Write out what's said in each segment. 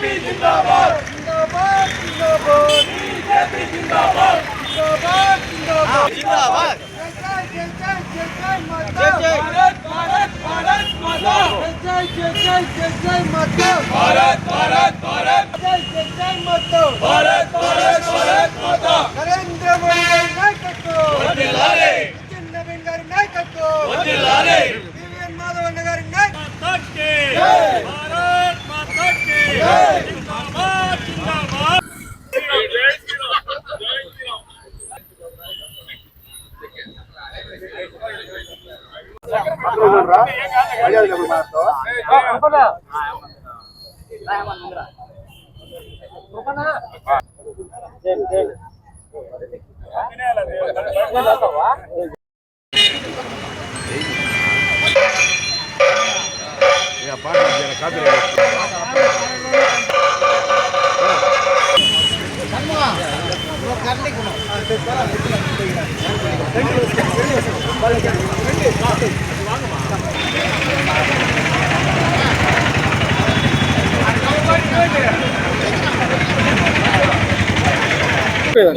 BJP जिंदाबाद जिंदाबाद जिंदाबाद बीजेपी जिंदाबाद जिंदाबाद जिंदाबाद जिंदाबाद भारत भारत भारत माता जय जय जय जय जय माता भारत भारत भारत जय जय जय माता भारत भारत भारत माता नरेंद्र मोदी गारी नायकत्व वंदनाले नवीन गारी नायकत्व वंदनाले वीएन माधवन गारी नायकत्व जय भारत माता की जय जिंदाबाद जिंदाबाद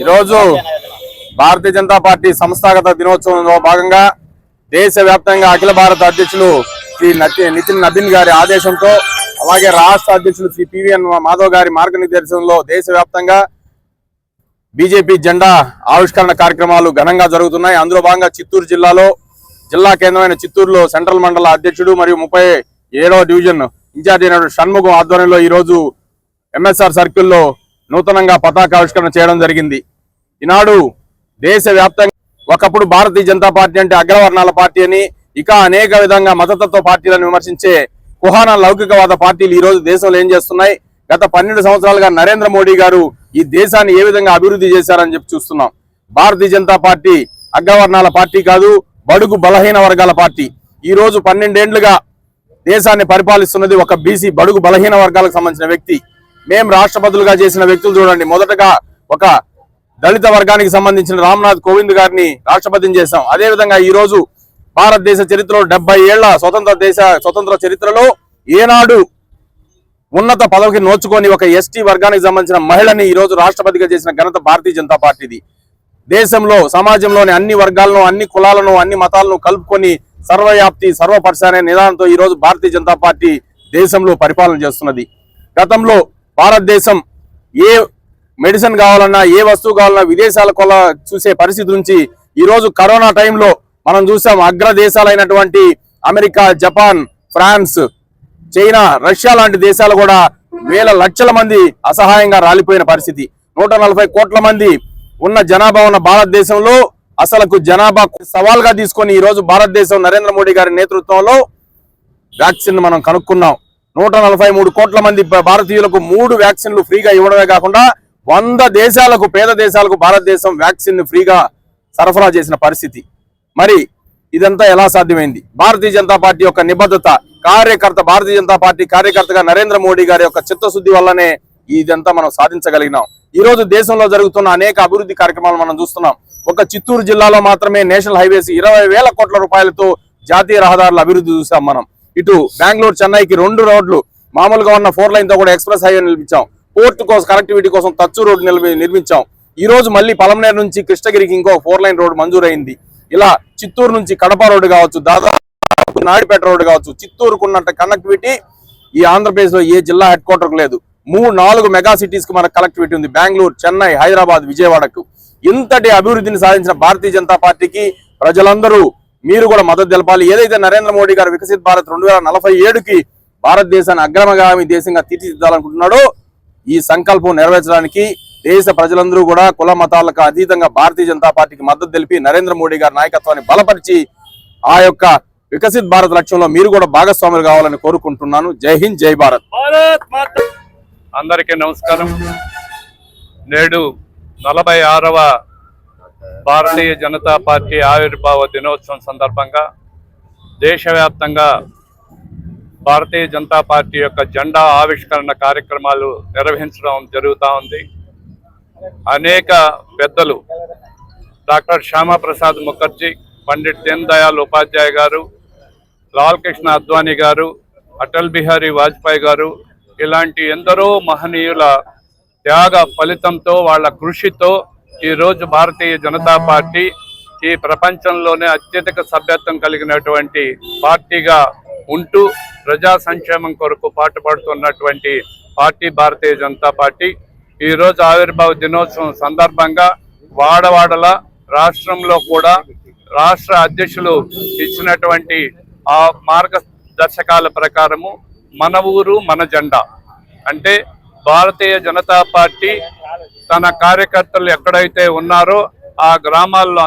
ఈరోజు భారతీయ జనతా పార్టీ సంస్థాగత దినోత్సవంలో భాగంగా దేశవ్యాప్తంగా అఖిల భారత అధ్యక్షులు శ్రీ నితిన్ నబీన్ గారి ఆదేశంతో అలాగే రాష్ట్ర అధ్యక్షులు శ్రీ పివిఎన్ మాధవ్ గారి మార్గనిర్దేశంలో దేశవ్యాప్తంగా బీజేపీ జెండా ఆవిష్కరణ కార్యక్రమాలు ఘనంగా జరుగుతున్నాయి. అందులో భాగంగా చిత్తూరు జిల్లాలో జిల్లా కేంద్రమైన చిత్తూరులో సెంట్రల్ మండల అధ్యక్షుడు మరియు 37వ డివిజన్ ఇన్ఛార్జి అయిన షణ్ముఖం ఆధ్వర్యంలో ఈరోజు ఎంఎస్ఆర్ సర్కిల్లో నూతనంగా పతాకావిష్కరణ చేయడం జరిగింది. ఈనాడు దేశవ్యాప్తంగా ఒకప్పుడు భారతీయ జనతా పార్టీ అంటే అగ్రవర్ణాల పార్టీ అని, ఇక అనేక విధంగా మతతత్వ పార్టీలను విమర్శించే కుహాన లౌకికవాద పార్టీలు ఈ రోజు దేశంలో ఏం చేస్తున్నాయి? గత 12 సంవత్సరాలుగా నరేంద్ర మోడీ గారు ఈ దేశాన్ని ఏ విధంగా అభివృద్ధి చేశారని చెప్పి చూస్తున్నాం. భారతీయ జనతా పార్టీ అగ్రవర్ణాల పార్టీ కాదు, బడుగు బలహీన వర్గాల పార్టీ. ఈ రోజు 12 ఏళ్లుగా దేశాన్ని పరిపాలిస్తున్నది ఒక బీసీ బడుగు బలహీన వర్గాలకు సంబంధించిన వ్యక్తి. మేము రాష్ట్రపతులుగా చేసిన వ్యక్తులు చూడండి. మొదటగా ఒక దళిత వర్గానికి సంబంధించిన రామ్నాథ్ కోవింద్ గారిని రాష్ట్రపతిని చేశాం. అదేవిధంగా ఈ రోజు భారతదేశ చరిత్రలో 70 ఏళ్ల స్వతంత్ర చరిత్రలో ఏనాడు ఉన్నత పదవికి నోచుకొని ఒక ఎస్టీ వర్గానికి సంబంధించిన మహిళని ఈ రోజు రాష్ట్రపతిగా చేసిన ఘనత భారతీయ జనతా పార్టీది. దేశంలో సమాజంలోని అన్ని వర్గాలను, అన్ని కులాలను, అన్ని మతాలను కలుపుకొని సర్వవ్యాప్తి సర్వపర్శ అనే నిదానంతో ఈ రోజు భారతీయ జనతా పార్టీ దేశంలో పరిపాలన చేస్తున్నది. గతంలో భారతదేశం ఏ మెడిసిన్ కావాలన్నా, ఏ వస్తువు కావాలన్నా విదేశాల చూసే పరిస్థితి నుంచి ఈ రోజు కరోనా టైంలో మనం చూసాం. అగ్ర దేశాలైనటువంటి America, Japan, France, China, Russia లాంటి దేశాలు కూడా వేల లక్షల మంది అసహాయంగా రాలిపోయిన పరిస్థితి. 140 కోట్ల మంది ఉన్న జనాభా ఉన్న భారతదేశంలో అసలుకు జనాభా సవాల్గా తీసుకొని ఈ రోజు భారతదేశం నరేంద్ర మోడీ గారి నేతృత్వంలో వ్యాక్సిన్ మనం కనుక్కున్నాం. 143 కోట్ల మంది భారతీయులకు 3 వ్యాక్సిన్లు ఫ్రీగా ఇవ్వడమే కాకుండా 100 దేశాలకు, పేద దేశాలకు భారతదేశం వ్యాక్సిన్ ఫ్రీగా సరఫరా చేసిన పరిస్థితి. మరి ఇదంతా ఎలా సాధ్యమైంది? భారతీయ జనతా పార్టీ యొక్క నిబద్ధత, భారతీయ జనతా పార్టీ కార్యకర్తగా నరేంద్ర మోడీ గారి యొక్క చిత్తశుద్ధి వల్లనే ఇదంతా మనం సాధించగలిగినాం. ఈ రోజు దేశంలో జరుగుతున్న అనేక అభివృద్ధి కార్యక్రమాలు మనం చూస్తున్నాం. ఒక చిత్తూరు జిల్లాలో మాత్రమే నేషనల్ హైవేస్ 20,000 కోట్ల రూపాయలతో జాతీయ రహదారుల అభివృద్ధి చూసాం మనం. ఇటు బెంగళూరు, చెన్నైకి 2 రోడ్లు, మామూలుగా ఉన్న 4 లైన్ తో కూడా ఎక్స్ప్రెస్ హైవే నిర్మించాం. పోర్టు కోసం, కనెక్టివిటీ కోసం తచ్చు రోడ్డు నిర్మించాం. ఈ రోజు మళ్ళీ పలమనేరు నుంచి కృష్ణగిరికి ఇంకో 4 లైన్ రోడ్డు మంజూరైంది. ఇలా చిత్తూరు నుంచి కడప రోడ్డు కావచ్చు, దాదాపు నాయుడుపేట రోడ్డు కావచ్చు, చిత్తూరుకున్నట్టు కనెక్టివిటీ ఈ ఆంధ్రప్రదేశ్ లో ఏ జిల్లా హెడ్ క్వార్టర్ లేదు. 4 మెగా సిటీస్ కి మనకు కనెక్టివిటీ ఉంది. బెంగళూరు, చెన్నై, హైదరాబాద్, విజయవాడకు. ఇంతటి అభివృద్ధిని సాధించిన భారతీయ జనతా పార్టీకి ప్రజలందరూ మీరు కూడా మద్దతు తెలపాలి. ఏదైతే నరేంద్ర మోడీ గారు వికసిత్ భారత్ 2047కి భారతదేశాన్ని అగ్రగామి దేశంగా తీర్చిదిద్దాలనుకుంటున్నాడో ఈ సంకల్పం నెరవేర్చడానికి దేశ ప్రజలందరూ కూడా కుల మతాలకు అతీతంగా భారతీయ జనతా పార్టీకి మద్దతు తెలిపి నరేంద్ర మోడీ గారి నాయకత్వాన్ని బలపరిచి ఆ యొక్క వికసిత్ భారత్ లక్ష్యంలో మీరు కూడా భాగస్వాములు కావాలని కోరుకుంటున్నాను. జై హింద్, జై భారత్. అందరికీ నమస్కారం. నేడు 46వ భారతీయ జనతా పార్టీ ఆవిర్భావ దినోత్సవం సందర్భంగా దేశవ్యాప్తంగా భారతీయ జనతా పార్టీ యొక్క జెండా ఆవిష్కరణ కార్యక్రమాలు నిర్వహించడం జరుగుతూ ఉంది. అనేక పెద్దలు డాక్టర్ శ్యామాప్రసాద్ ముఖర్జీ, పండిట్ దీన్ దయాళ్ ఉపాధ్యాయ గారు, లాల్ కృష్ణ అద్వానీ గారు, అటల్ బిహారీ వాజ్పేయి గారు, ఇలాంటి ఎందరో మహనీయుల త్యాగ ఫలితంతో వాళ్ళ కృషితో ఈరోజు భారతీయ జనతా పార్టీ ఈ ప్రపంచంలోనే అత్యధిక సభ్యత్వం కలిగినటువంటి పార్టీగా ఉంటూ ప్రజా సంక్షేమం కొరకు పాటుపడుతున్నటువంటి పార్టీ భారతీయ జనతా పార్టీ. ఈరోజు ఆవిర్భావ దినోత్సవం సందర్భంగా వాడవాడల రాష్ట్రంలో కూడా రాష్ట్ర అధ్యక్షులు ఇచ్చినటువంటి ఆ మార్గదర్శకాల ప్రకారము మన ఊరు మన జెండా అంటే భారతీయ జనతా పార్టీ తన కార్యకర్తలు ఎక్కడైతే ఉన్నారో ఆ గ్రామాల్లో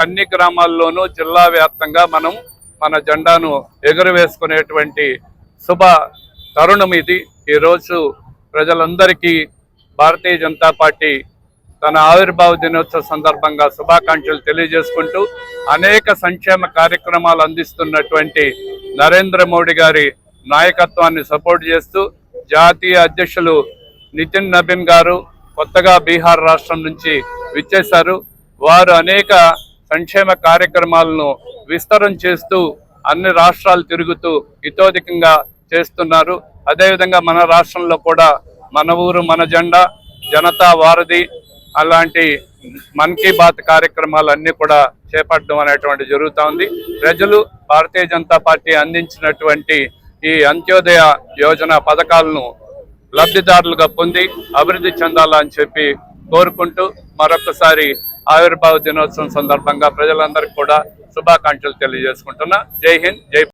అన్ని గ్రామాల్లోనూ జిల్లా వ్యాప్తంగా మనం మన జెండాను ఎగురవేసుకునేటువంటి శుభ తరుణం ఇది. ఈరోజు ప్రజలందరికీ భారతీయ జనతా పార్టీ తన ఆవిర్భావ దినోత్సవ సందర్భంగా శుభాకాంక్షలు తెలియజేసుకుంటూ అనేక సంక్షేమ కార్యక్రమాలు అందిస్తున్నటువంటి నరేంద్ర మోడీ గారి నాయకత్వాన్ని సపోర్ట్ చేస్తూ జాతీయ అధ్యక్షులు నితిన్ నబీన్ గారు కొత్తగా బీహార్ రాష్ట్రం నుంచి విచ్చేశారు. వారు అనేక సంక్షేమ కార్యక్రమాలను విస్తరణ చేస్తూ అన్ని రాష్ట్రాలు తిరుగుతూ ఇతోధికంగా చేస్తున్నారు. అదేవిధంగా మన రాష్ట్రంలో కూడా మన ఊరు మన జెండా, జనతా వారధి అలాంటి మన్ కీ బాత్ కార్యక్రమాలన్నీ కూడా చేపట్టడం అనేటువంటి జరుగుతూ ఉంది. ప్రజలు భారతీయ జనతా పార్టీ అందించినటువంటి ఈ అంత్యోదయ యోజన పథకాలను లబ్ధిదారులుగా పొంది అభివృద్ధి చెందాలని చెప్పి కోరుకుంటూ మరొకసారి ఆవిర్భావ దినోత్సవం సందర్భంగా ప్రజలందరికీ కూడా శుభాకాంక్షలు తెలియజేసుకుంటున్నా. జై హింద్, జై